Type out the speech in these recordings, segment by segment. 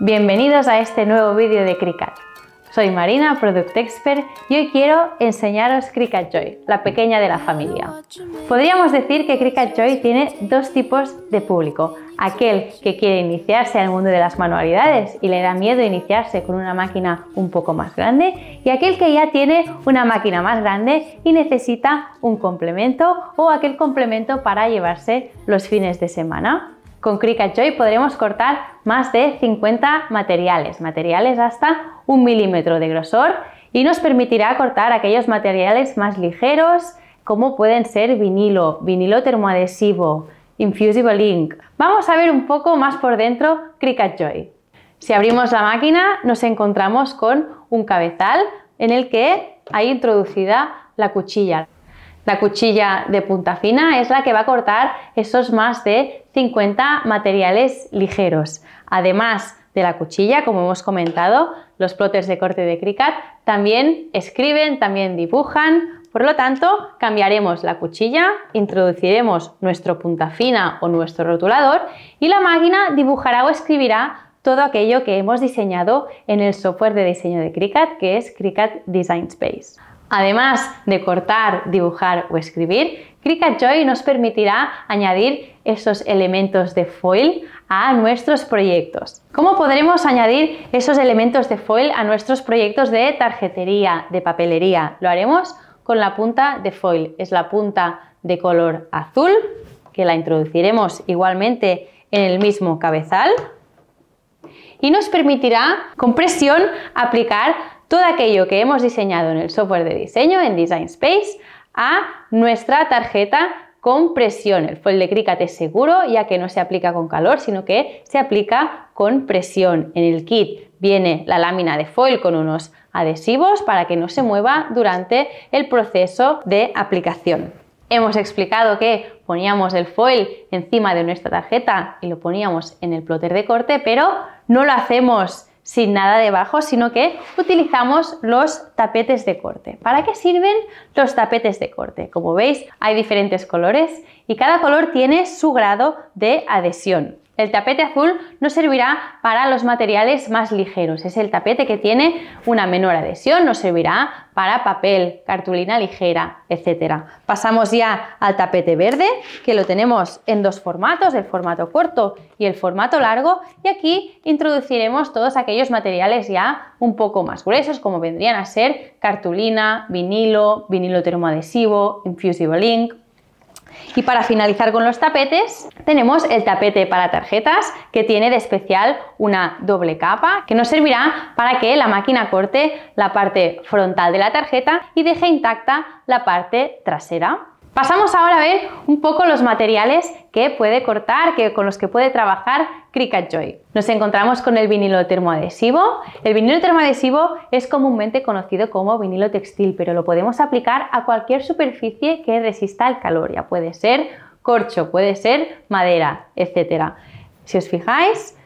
Bienvenidos a este nuevo vídeo de Cricut. Soy Marina, Product Expert, y hoy quiero enseñaros Cricut Joy, la pequeña de la familia. Podríamos decir que Cricut Joy tiene dos tipos de público: aquel que quiere iniciarse al mundo de las manualidades y le da miedo iniciarse con una máquina un poco más grande, y aquel que ya tiene una máquina más grande y necesita un complemento o aquel complemento para llevarse los fines de semana. Con Cricut Joy podremos cortar más de 50 materiales hasta 1 milímetro de grosor, y nos permitirá cortar aquellos materiales más ligeros como pueden ser vinilo termoadhesivo, Infusible Ink. Vamos a ver un poco más por dentro Cricut Joy. Si abrimos la máquina nos encontramos con un cabezal en el que hay introducida la cuchilla. La cuchilla de punta fina es la que va a cortar esos más de 50 materiales ligeros. Además de la cuchilla, como hemos comentado, los plotters de corte de Cricut también escriben, también dibujan. Por lo tanto, cambiaremos la cuchilla, introduciremos nuestro punta fina o nuestro rotulador y la máquina dibujará o escribirá todo aquello que hemos diseñado en el software de diseño de Cricut, que es Cricut Design Space. Además de cortar, dibujar o escribir, Cricut Joy nos permitirá añadir esos elementos de foil a nuestros proyectos. ¿Cómo podremos añadir esos elementos de foil a nuestros proyectos de tarjetería, de papelería? Lo haremos con la punta de foil. Es la punta de color azul, que la introduciremos igualmente en el mismo cabezal y nos permitirá con presión aplicar todo aquello que hemos diseñado en el software de diseño, en Design Space, a nuestra tarjeta con presión. El foil de Cricut es seguro, ya que no se aplica con calor, sino que se aplica con presión. En el kit viene la lámina de foil con unos adhesivos para que no se mueva durante el proceso de aplicación. Hemos explicado que poníamos el foil encima de nuestra tarjeta y lo poníamos en el plotter de corte, pero no lo hacemos sin nada debajo, sino que utilizamos los tapetes de corte. ¿Para qué sirven los tapetes de corte? Como veis, hay diferentes colores y cada color tiene su grado de adhesión. El tapete azul nos servirá para los materiales más ligeros. Es el tapete que tiene una menor adhesión, nos servirá para papel, cartulina ligera, etc. Pasamos ya al tapete verde, que lo tenemos en dos formatos, el formato corto y el formato largo, y aquí introduciremos todos aquellos materiales ya un poco más gruesos, como vendrían a ser cartulina, vinilo termoadhesivo, Infusible Ink. Y para finalizar con los tapetes, tenemos el tapete para tarjetas, que tiene de especial una doble capa que nos servirá para que la máquina corte la parte frontal de la tarjeta y deje intacta la parte trasera. Pasamos ahora a ver un poco los materiales que puede cortar, con los que puede trabajar Cricut Joy. Nos encontramos con el vinilo termoadhesivo. El vinilo termoadhesivo es comúnmente conocido como vinilo textil, pero lo podemos aplicar a cualquier superficie que resista el calor. Ya puede ser corcho, puede ser madera, etc. Si os fijáis,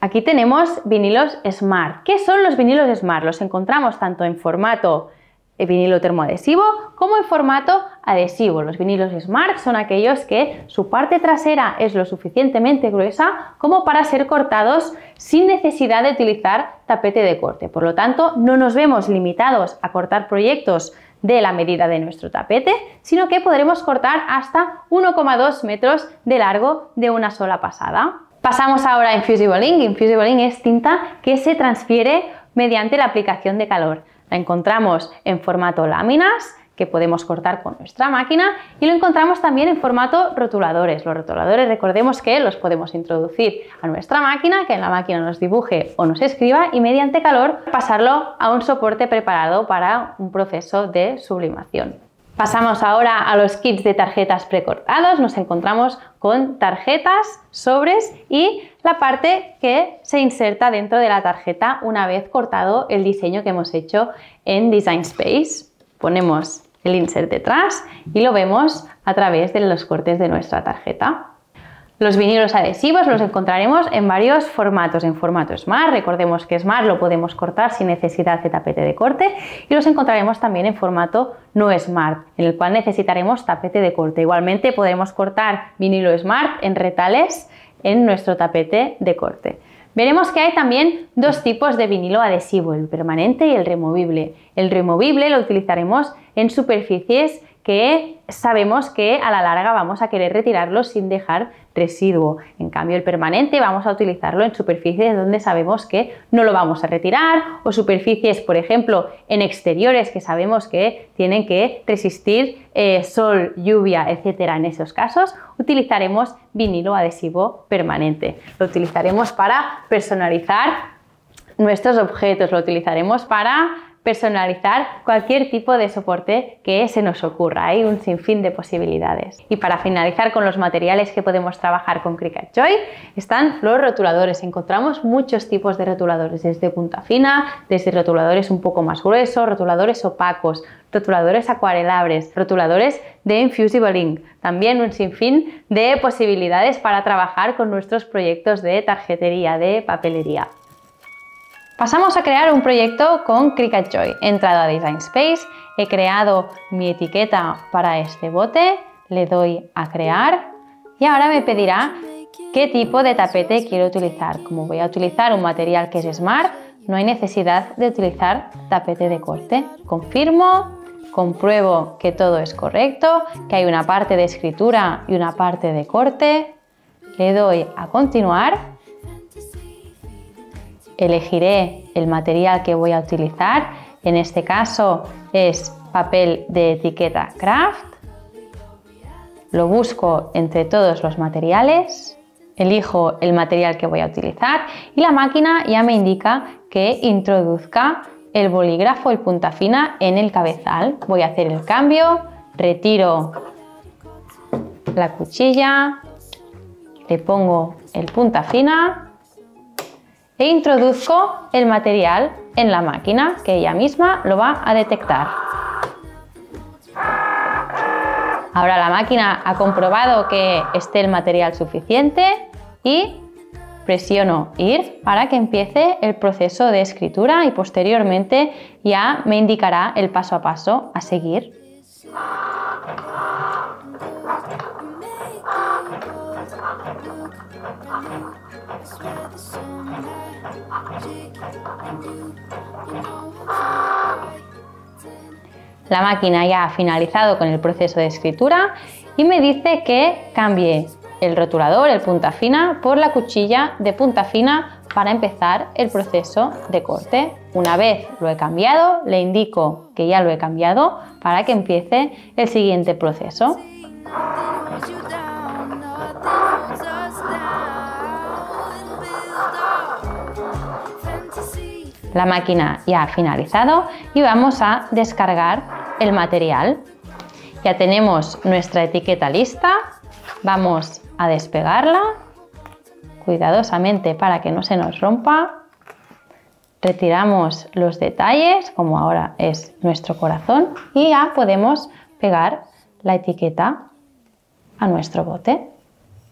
aquí tenemos vinilos Smart. ¿Qué son los vinilos Smart? Los encontramos tanto en formato vinilo termoadhesivo como en formato adhesivo. Los vinilos Smart son aquellos que su parte trasera es lo suficientemente gruesa como para ser cortados sin necesidad de utilizar tapete de corte. Por lo tanto, no nos vemos limitados a cortar proyectos de la medida de nuestro tapete, sino que podremos cortar hasta 1,2 metros de largo de una sola pasada. Pasamos ahora a Infusible Ink. Infusible Ink es tinta que se transfiere mediante la aplicación de calor. La encontramos en formato láminas, que podemos cortar con nuestra máquina, y lo encontramos también en formato rotuladores. Los rotuladores, recordemos que los podemos introducir a nuestra máquina, que en la máquina nos dibuje o nos escriba, y mediante calor pasarlo a un soporte preparado para un proceso de sublimación. Pasamos ahora a los kits de tarjetas precortados. Nos encontramos con tarjetas, sobres y la parte que se inserta dentro de la tarjeta una vez cortado el diseño que hemos hecho en Design Space. Ponemos el insert detrás y lo vemos a través de los cortes de nuestra tarjeta. Los vinilos adhesivos los encontraremos en varios formatos. En formato Smart, recordemos que Smart lo podemos cortar sin necesidad de tapete de corte, y los encontraremos también en formato no Smart, en el cual necesitaremos tapete de corte. Igualmente podremos cortar vinilo Smart en retales en nuestro tapete de corte. Veremos que hay también dos tipos de vinilo adhesivo, el permanente y el removible. El removible lo utilizaremos en superficies que sabemos que a la larga vamos a querer retirarlo sin dejar residuo. En cambio, el permanente vamos a utilizarlo en superficies donde sabemos que no lo vamos a retirar, o superficies, por ejemplo, en exteriores que sabemos que tienen que resistir sol, lluvia, etcétera. En esos casos utilizaremos vinilo adhesivo permanente. Lo utilizaremos para personalizar nuestros objetos, lo utilizaremos para personalizar cualquier tipo de soporte que se nos ocurra. Hay un sinfín de posibilidades. Y para finalizar con los materiales que podemos trabajar con Cricut Joy están los rotuladores. Encontramos muchos tipos de rotuladores, desde punta fina, desde rotuladores un poco más gruesos, rotuladores opacos, rotuladores acuarelables, rotuladores de Infusible Ink. También un sinfín de posibilidades para trabajar con nuestros proyectos de tarjetería, de papelería. Pasamos a crear un proyecto con Cricut Joy. He entrado a Design Space, he creado mi etiqueta para este bote, le doy a crear y ahora me pedirá qué tipo de tapete quiero utilizar. Como voy a utilizar un material que es Smart, no hay necesidad de utilizar tapete de corte. Confirmo, compruebo que todo es correcto, que hay una parte de escritura y una parte de corte, le doy a continuar. Elegiré el material que voy a utilizar, en este caso es papel de etiqueta Craft, lo busco entre todos los materiales, elijo el material que voy a utilizar y la máquina ya me indica que introduzca el bolígrafo, el punta fina en el cabezal. Voy a hacer el cambio, retiro la cuchilla, le pongo el punta fina e introduzco el material en la máquina, que ella misma lo va a detectar. Ahora la máquina ha comprobado que esté el material suficiente y presiono Ir para que empiece el proceso de escritura y posteriormente ya me indicará el paso a paso a seguir. La máquina ya ha finalizado con el proceso de escritura y me dice que cambie el rotulador, el punta fina, por la cuchilla de punta fina para empezar el proceso de corte. Una vez lo he cambiado, le indico que ya lo he cambiado para que empiece el siguiente proceso. La máquina ya ha finalizado y vamos a descargar el material. Ya tenemos nuestra etiqueta lista, vamos a despegarla cuidadosamente para que no se nos rompa. Retiramos los detalles, como ahora es nuestro corazón, y ya podemos pegar la etiqueta a nuestro bote.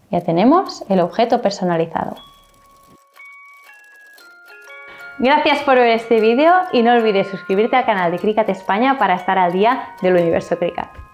Ya tenemos el objeto personalizado. Gracias por ver este vídeo y no olvides suscribirte al canal de Cricut España para estar al día del universo Cricut.